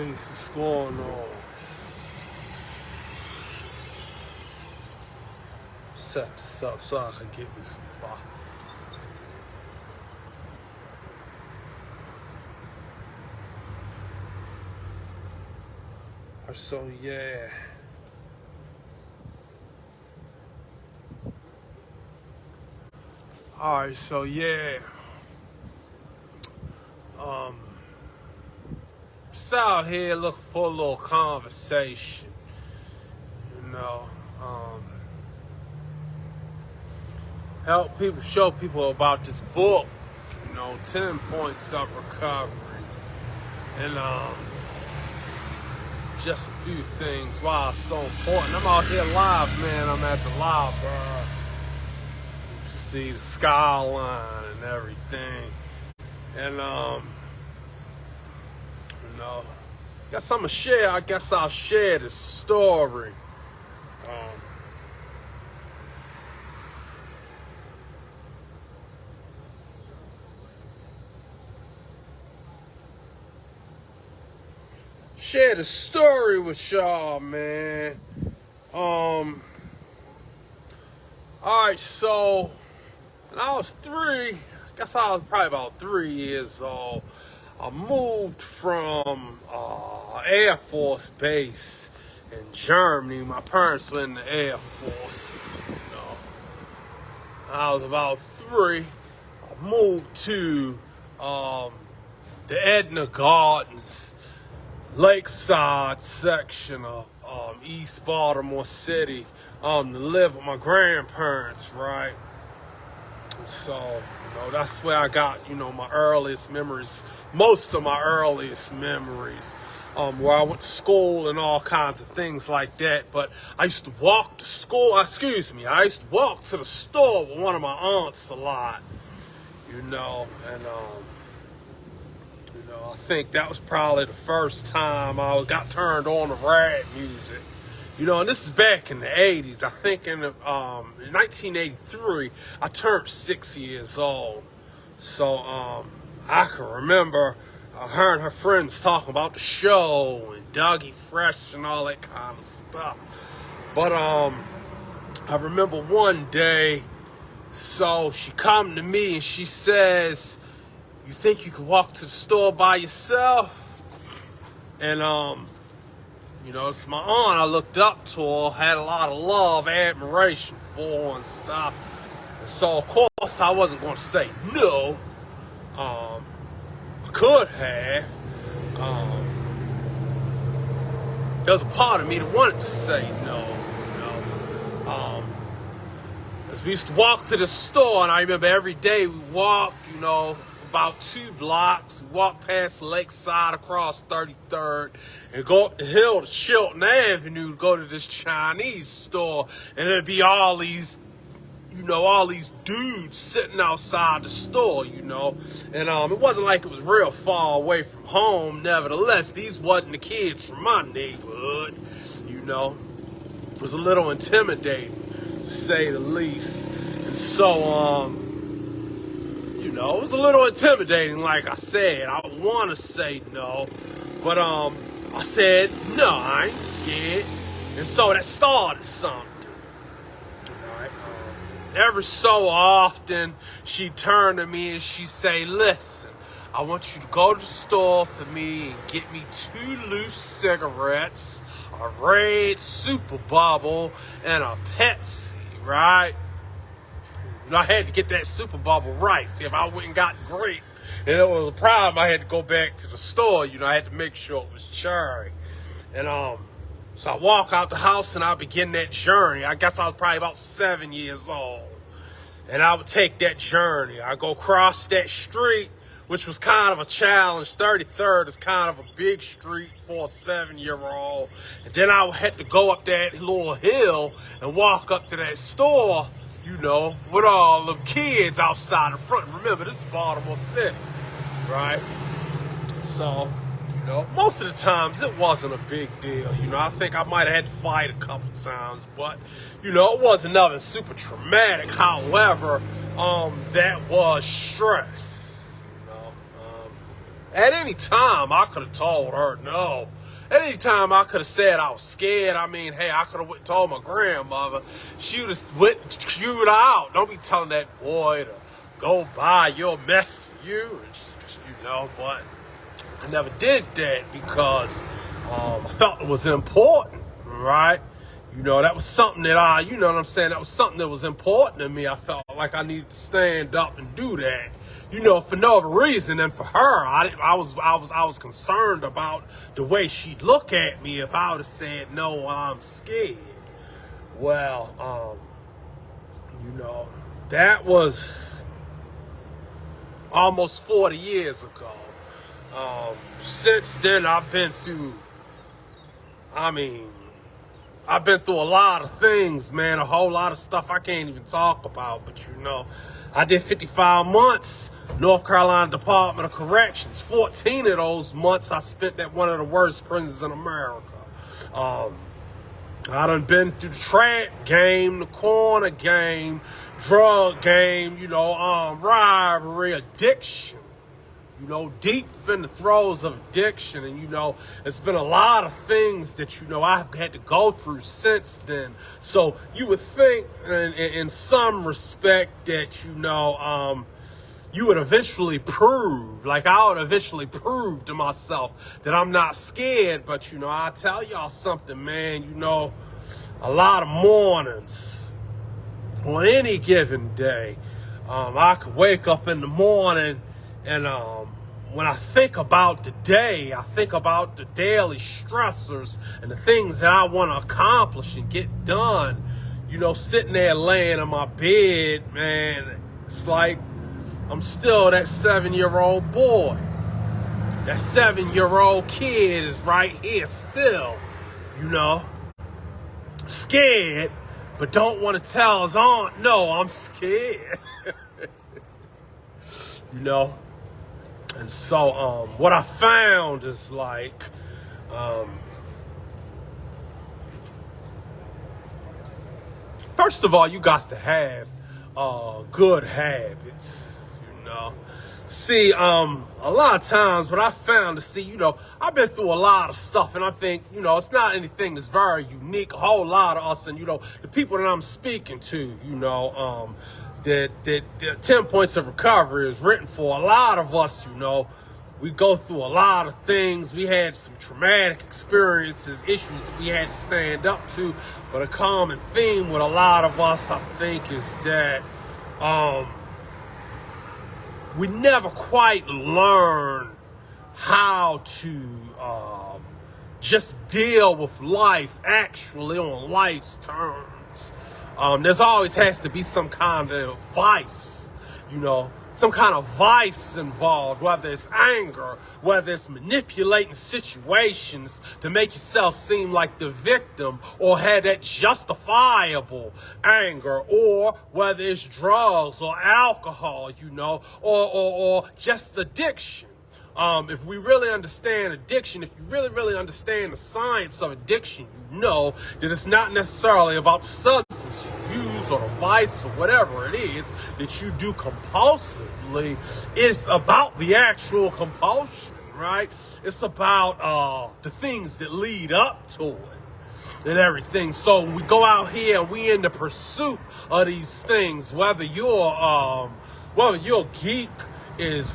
Peace, what's going on? Set this up so I can get me some fire. So yeah. Alright, so yeah. Just out here looking for a little conversation. You know. Help people, show people about this book. You know, 10 Points of Recovery. And just a few things why it's so important. I'm out here live, man. I'm at the library. You see the skyline and everything. And you know, guess I'm gonna share. I guess I'll share this story. Share the story with y'all, man. Alright, so when I was I guess I was probably about 3 years old. I moved from Air Force Base in Germany. My parents were in the Air Force. You know, I was about 3. I moved to the Edna Gardens Lakeside section of East Baltimore City to live with my grandparents, right? And so, you know, that's where I got, you know, my earliest memories, most of my earliest memories, where I went to school and all kinds of things like that. But I used to walk to school, I used to walk to the store with one of my aunts a lot, you know, and I think that was probably the first time I got turned on to rap music. You know, and this is back in the 80s. I think in 1983, I turned 6 years old. So I can remember her and her friends talking about the show and Dougie Fresh and all that kind of stuff. But I remember one day, so she come to me and she says, "You think you can walk to the store by yourself?" And you know, it's my aunt. I looked up to her, had a lot of love, admiration for her and stuff. And so of course I wasn't going to say no. I could have. There was a part of me that wanted to say no. You know, as we used to walk to the store, and I remember every day we walked, you know, about 2 blocks, walk past Lakeside across 33rd and go up the hill to Chilton Avenue to go to this Chinese store. And there'd be all these, you know, all these dudes sitting outside the store, you know. And it wasn't like it was real far away from home. Nevertheless, these wasn't the kids from my neighborhood, you know. It was a little intimidating, to say the least. And so, you know, it was a little intimidating, like I said. I want to say no, but I said, no, I ain't scared. And so that started something. Right? Every so often, she'd turn to me and she'd say, "Listen, I want you to go to the store for me and get me 2 loose cigarettes, a red Super Bubble, and a Pepsi," right? You know, I had to get that Super Bubble right. See, if I went and got grape and it was a problem, I had to go back to the store. You know, I had to make sure it was cherry. And so I walk out the house and I begin that journey. I guess I was probably about 7 years old. And I would take that journey. I go across that street, which was kind of a challenge. 33rd is kind of a big street for a 7-year-old. And then I would have to go up that little hill and walk up to that store, you know, with all the kids outside the front. Remember, this is Baltimore City, right? So, you know, most of the times it wasn't a big deal. You know, I think I might have had to fight a couple times, but, you know, it wasn't nothing super traumatic. However, that was stress, you know. At any time, I could have told her no. At any time, I could have said I was scared. I mean, hey, I could have told my grandmother. She would have chewed out. Don't be telling that boy to go by. You'll mess for you. But I never did that because I felt it was important, right? That was something that that was something that was important to me. I felt like I needed to stand up and do that, for no other reason than for her. I was concerned about the way she'd look at me if I would have said, no, I'm scared. Well, that was almost 40 years ago. Since then, I've been through a lot of things, man, a whole lot of stuff I can't even talk about. But, I did 55 months, North Carolina Department of Corrections. 14 of those months I spent at one of the worst prisons in America. I done been through the trap game, the corner game, drug game, robbery, addiction. Deep in the throes of addiction. And, it's been a lot of things that, I've had to go through since then. So you would think in some respect that, you would eventually prove, like I would eventually prove to myself that I'm not scared. But, I tell y'all something, man, a lot of mornings on any given day, I could wake up in the morning and, when I think about the day, I think about the daily stressors and the things that I want to accomplish and get done. Sitting there laying in my bed, man, it's like I'm still that 7-year-old boy. That 7-year-old kid is right here still, scared, but don't want to tell his aunt, no, I'm scared. And so, what I found is first of all, you got to have, good habits, See, a lot of times what I found to I've been through a lot of stuff, and I think, it's not anything that's very unique. A whole lot of us and, the people that I'm speaking to, that 10 points of recovery is written for a lot of us. We go through a lot of things. We had some traumatic experiences, issues that we had to stand up to. But a common theme with a lot of us, I think, is that we never quite learn how to just deal with life actually on life's terms. There's always has to be some kind of vice, some kind of vice involved, whether it's anger, whether it's manipulating situations to make yourself seem like the victim or have that justifiable anger, or whether it's drugs or alcohol, or just addiction. If we really understand addiction, if you really understand the science of addiction, that it's not necessarily about the substance you use or the vice or whatever it is that you do compulsively. It's about the actual compulsion, right? It's about the things that lead up to it and everything. So when we go out here and we in the pursuit of these things, whether you're a geek, is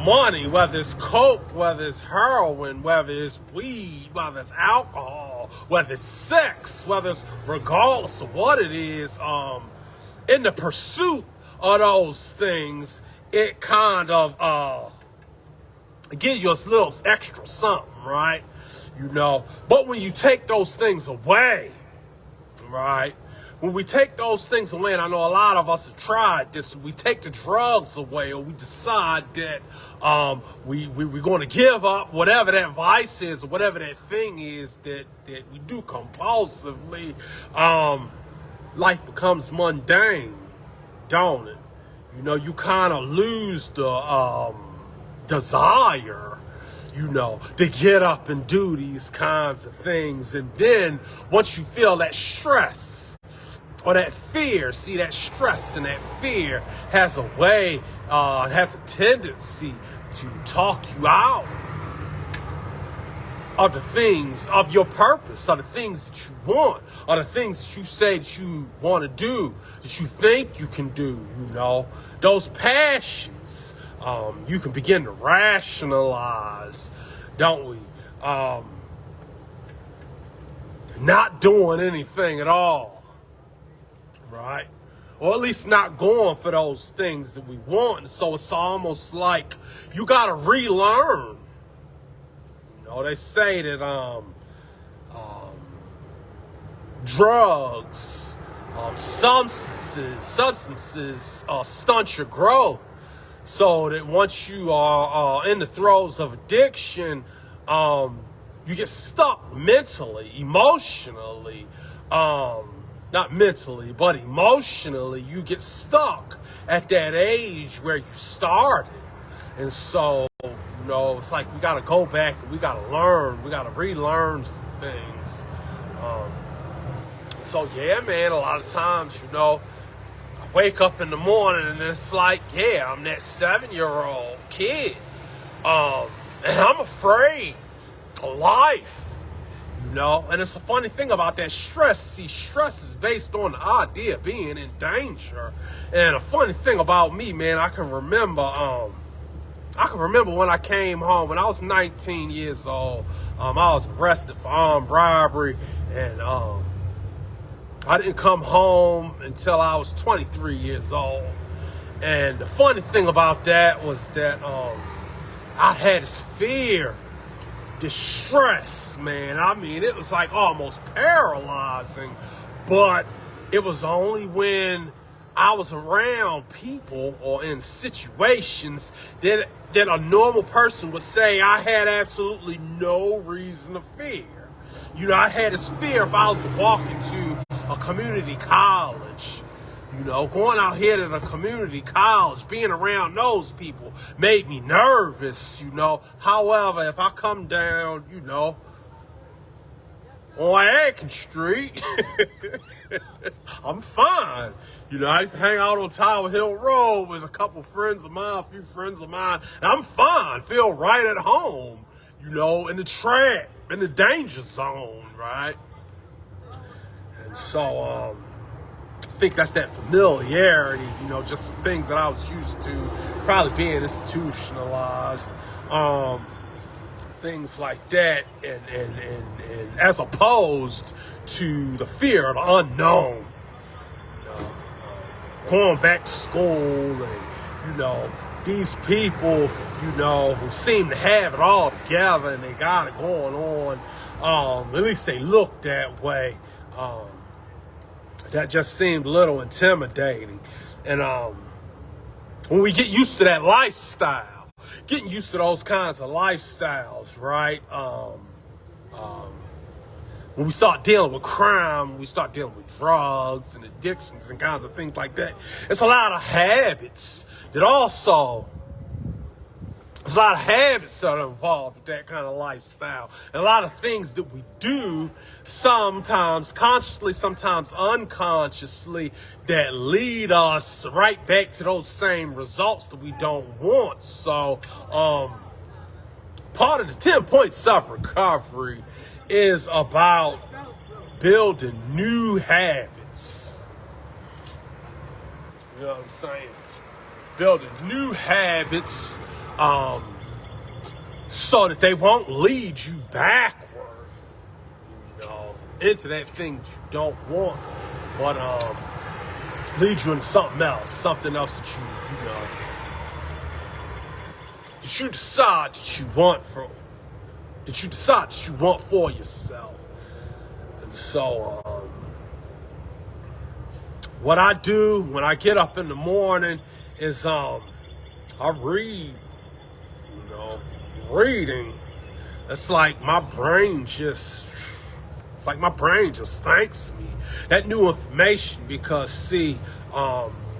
money, whether it's coke, whether it's heroin, whether it's weed, whether it's alcohol, whether it's sex, whether it's regardless of what it is, in the pursuit of those things, it kind of it gives you a little extra something, right? But when you take those things away, right? When we take those things away, and I know a lot of us have tried this, we take the drugs away, or we decide that we're going to give up whatever that vice is, or whatever that thing is that we do compulsively, life becomes mundane, don't it? You kind of lose the desire, to get up and do these kinds of things. And then once you feel that stress, or that fear, that stress and that fear has a way, has a tendency to talk you out of the things of your purpose, of the things that you want, or the things that you say that you want to do, that you think you can do, you know, those passions. You can begin to rationalize, don't we? Not doing anything at all, right? Or at least not going for those things that we want. And so it's almost like you got to relearn. You know, they say that drugs, substances stunt your growth. So that once you are in the throes of addiction, you get stuck mentally, emotionally, not mentally, but emotionally, you get stuck at that age where you started. And so, you know, it's like we got to go back and we got to learn, we got to relearn some things. So, yeah, man, a lot of times, you know, I wake up in the morning and it's like, yeah, I'm that 7-year-old kid. And I'm afraid of life. You know, and it's a funny thing about that stress. See, stress is based on the idea of being in danger. And a funny thing about me, man, I can remember when I came home when I was 19 years old. I was arrested for armed robbery, and I didn't come home until I was 23 years old. And the funny thing about that was that I had this fear, distress, man. I mean, it was like almost paralyzing, but it was only when I was around people or in situations that a normal person would say I had absolutely no reason to fear. You know, I had this fear if I was to walk into a community college. You know, going out here to the community college, being around those people made me nervous, you know. However, if I come down, you know, on Aiken Street, I'm fine. You know, I used to hang out on Tower Hill Road with a couple friends of mine, a few friends of mine, and I'm fine, feel right at home, you know, in the trap, in the danger zone, right? And so, I think that's that familiarity, you know, just things that I was used to, probably being institutionalized, things like that, and as opposed to the fear of the unknown, you know, going back to school, and, you know, these people, you know, who seem to have it all together and they got it going on, at least they look that way. That just seemed a little intimidating. And when we get used to that lifestyle, getting used to those kinds of lifestyles, right? When we start dealing with crime, we start dealing with drugs and addictions and kinds of things like that, it's a lot of habits that also, there's a lot of habits that are involved with that kind of lifestyle. And a lot of things that we do, sometimes consciously, sometimes unconsciously, that lead us right back to those same results that we don't want. So, part of the 10 points of recovery is about building new habits. You know what I'm saying? Building new habits, so that they won't lead you backward, you know, into that thing that you don't want, but lead you into something else that you know, that you decide that you want for yourself. And so, what I do when I get up in the morning is I read. You know, reading, it's like my brain just thanks me that new information, because see,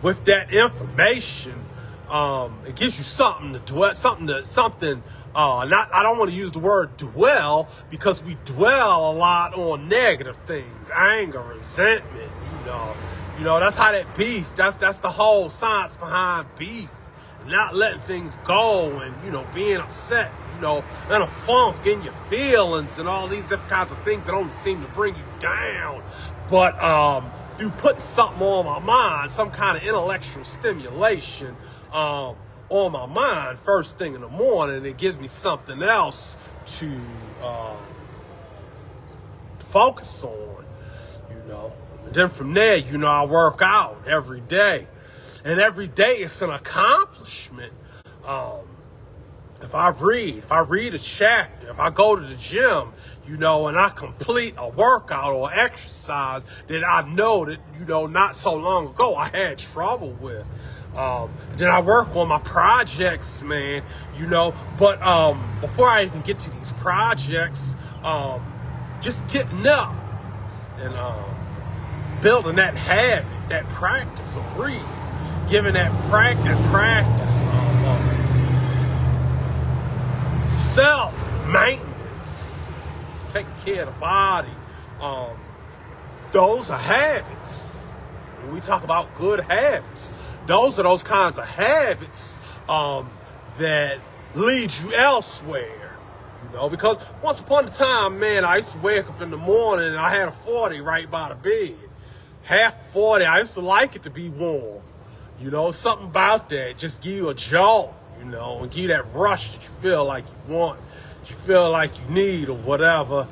with that information, it gives you something to dwell, I don't want to use the word dwell, because we dwell a lot on negative things, anger, resentment, you know, that's how that beef, that's the whole science behind beef. not letting things go and, you know, being upset, you know, in a funk, in your feelings and all these different kinds of things that only seem to bring you down. But through putting something on my mind, some kind of intellectual stimulation on my mind first thing in the morning, it gives me something else to focus on, you know. And then from there, you know, I work out every day. And every day it's an accomplishment. If I read a chapter, if I go to the gym, you know, and I complete a workout or exercise that I know that, you know, not so long ago I had trouble with. Then I work on my projects, man, you know. But before I even get to these projects, just getting up and building that habit, that practice of breathing, giving that practice of self-maintenance, taking care of the body. Those are habits. When we talk about good habits, those are those kinds of habits that lead you elsewhere. You know, because once upon a time, man, I used to wake up in the morning and I had a 40 right by the bed. Half 40, I used to like it to be warm. You know, something about that just give you a jolt, you know, and give you that rush that you feel like you want, that you feel like you need or whatever.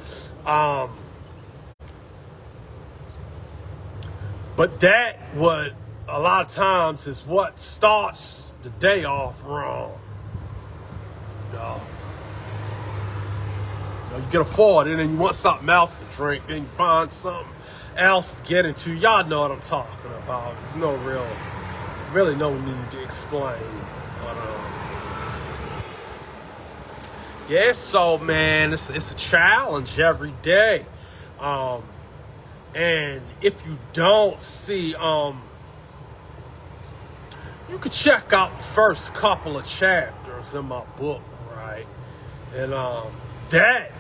But that what a lot of times is what starts the day off wrong. You know, you get a 40 and then you want something else to drink, then you find something else to get into. Y'all know what I'm talking about. There's no really no need to explain. But yeah, so man, it's a challenge every day. And if you don't see, you could check out the first couple of chapters in my book, right? And that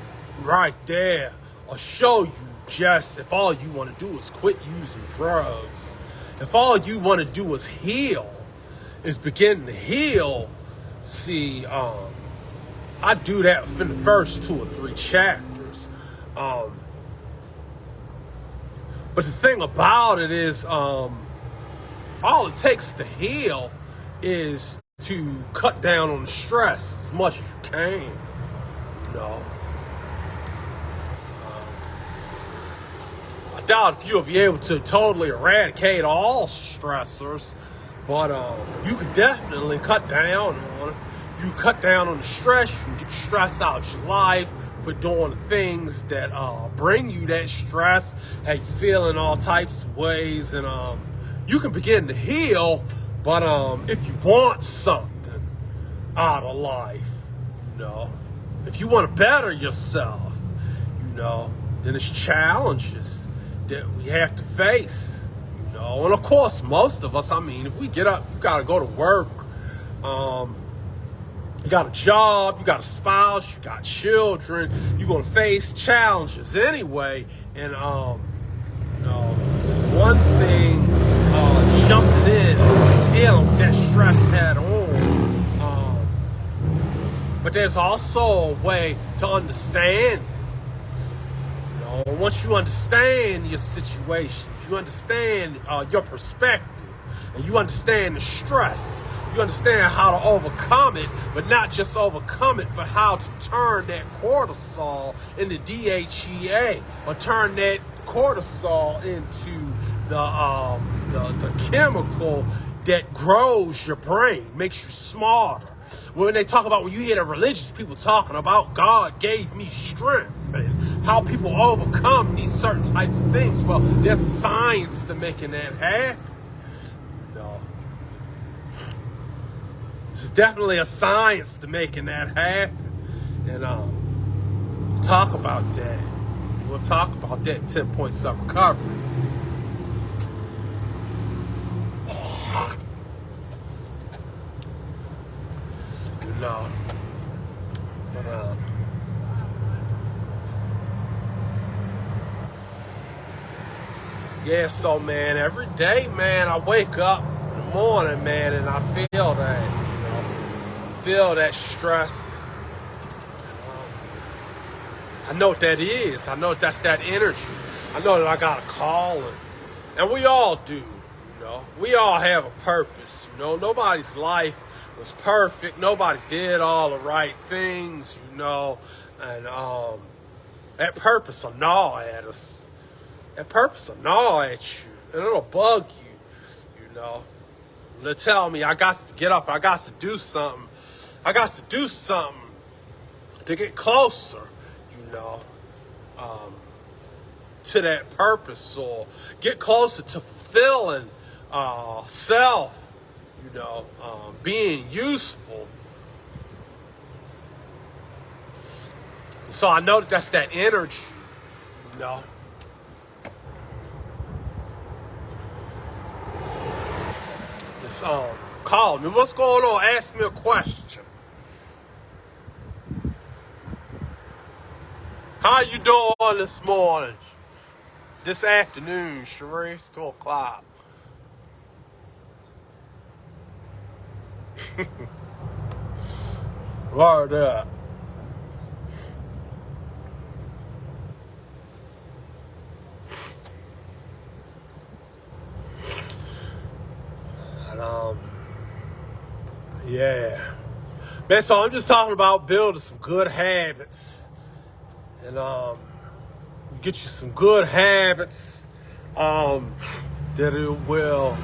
right there will show you just if all you want to do is quit using drugs, if all you want to do is heal, is begin to heal, see, I do that in the first 2 or 3 chapters. But the thing about it is, all it takes to heal is to cut down on the stress as much as you can. You know, I doubt if you'll be able to totally eradicate all stressors, but you can definitely cut down on it. You cut down on the stress. You can get the stress out of your life. Quit doing the things that bring you that stress, how you feel in all types of ways, and you can begin to heal. But if you want something out of life, you know, if you want to better yourself, you know, then it's challenges that we have to face, you know. And of course, most of us, I mean, if we get up, you got to go to work. You got a job, you got a spouse, you got children, you're going to face challenges anyway. And, you know, there's one thing, jumping in and dealing with that stress head on. But there's also a way to understand it. You know, once you understand your situation, you understand your perspective, and you understand the stress, you understand how to overcome it, but not just overcome it, but how to turn that cortisol into DHEA, or turn that cortisol into the chemical that grows your brain, makes you smarter. When they talk about, when you hear the religious people talking about God gave me strength and how people overcome these certain types of things, well, there's a science to making that happen. There's definitely a science to making that happen. And we'll talk about that. We'll talk about that 10 points of recovery. You know. But yeah, so man, every day, man, I wake up in the morning, man, and I feel that. feel that stress. I know what that is. I know that's that energy. I know that I got a calling. And we all do, you know. We all have a purpose, you know. Nobody's life was perfect. Nobody did all the right things, you know. And that purpose will gnaw at us. That purpose will gnaw at you. And it'll bug you, you know. It'll tell me I got to get up. I got to do something. I got to do something to get closer, you know, to that purpose, or get closer to fulfilling self, you know, being useful. So I know that that's that energy, you know. Just call me. What's going on? Ask me a question. How you doing this morning? This afternoon, Sheree, it's 2 o'clock. Word up. And yeah. Man, so I'm just talking about building some good habits. And get you some good habits that those will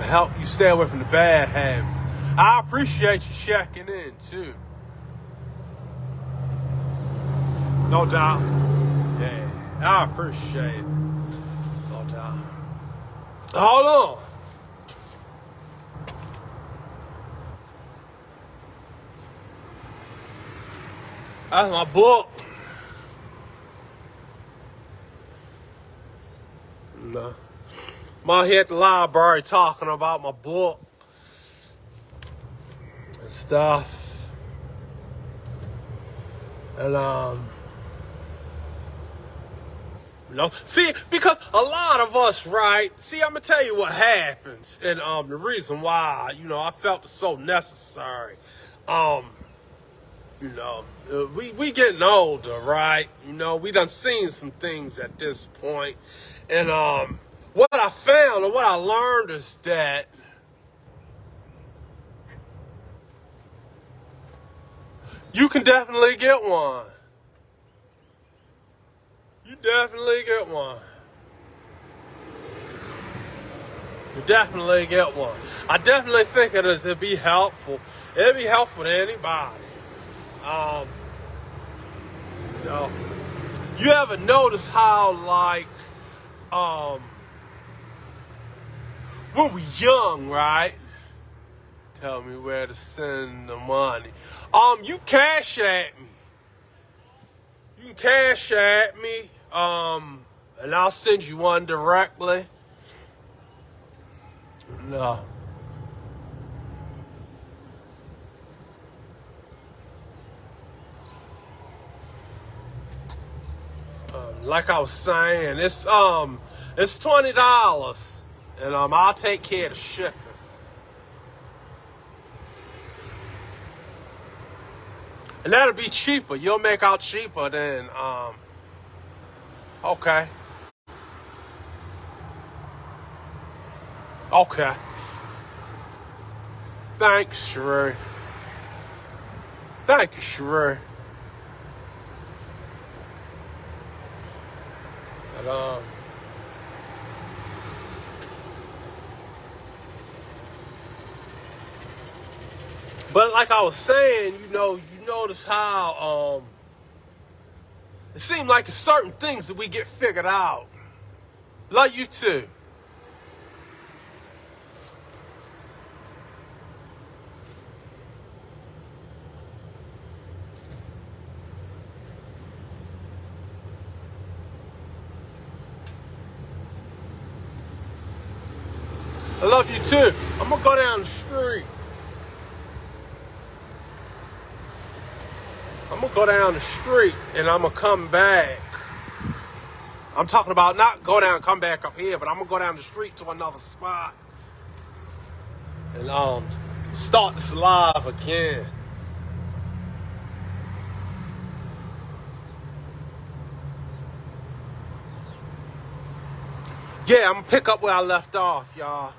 help you stay away from the bad habits. I appreciate you checking in too. No doubt. Yeah, I appreciate it. No doubt. Hold on. That's my book. No. I'm out here at the library talking about my book and stuff. And you know, see, because a lot of us, right? See, I'm gonna tell you what happens, and the reason why, you know, I felt it so necessary. You know, we getting older, right? You know, we done seen some things at this point. And what I found and what I learned is that you can definitely get one. You definitely get one. You definitely get one. I definitely think it'd be helpful. It'd be helpful to anybody. You know, you ever notice how, like, when we young, right? Tell me where to send the money. You cash at me. You can cash at me, and I'll send you one directly. No. Like I was saying, it's $20, and I'll take care of the shipping. And that'll be cheaper. You'll make out cheaper than okay. Okay. Thanks, Sheree. Thank you, Sheree. And, but like I was saying, you know, you notice how it seems like it's certain things that we get figured out. Love you too. I love you too. I'm gonna go down the street. I'm gonna go down the street and I'm gonna come back. I'm talking about not go down and come back up here, but I'm gonna go down the street to another spot. And start this live again. Yeah, I'm gonna pick up where I left off, y'all.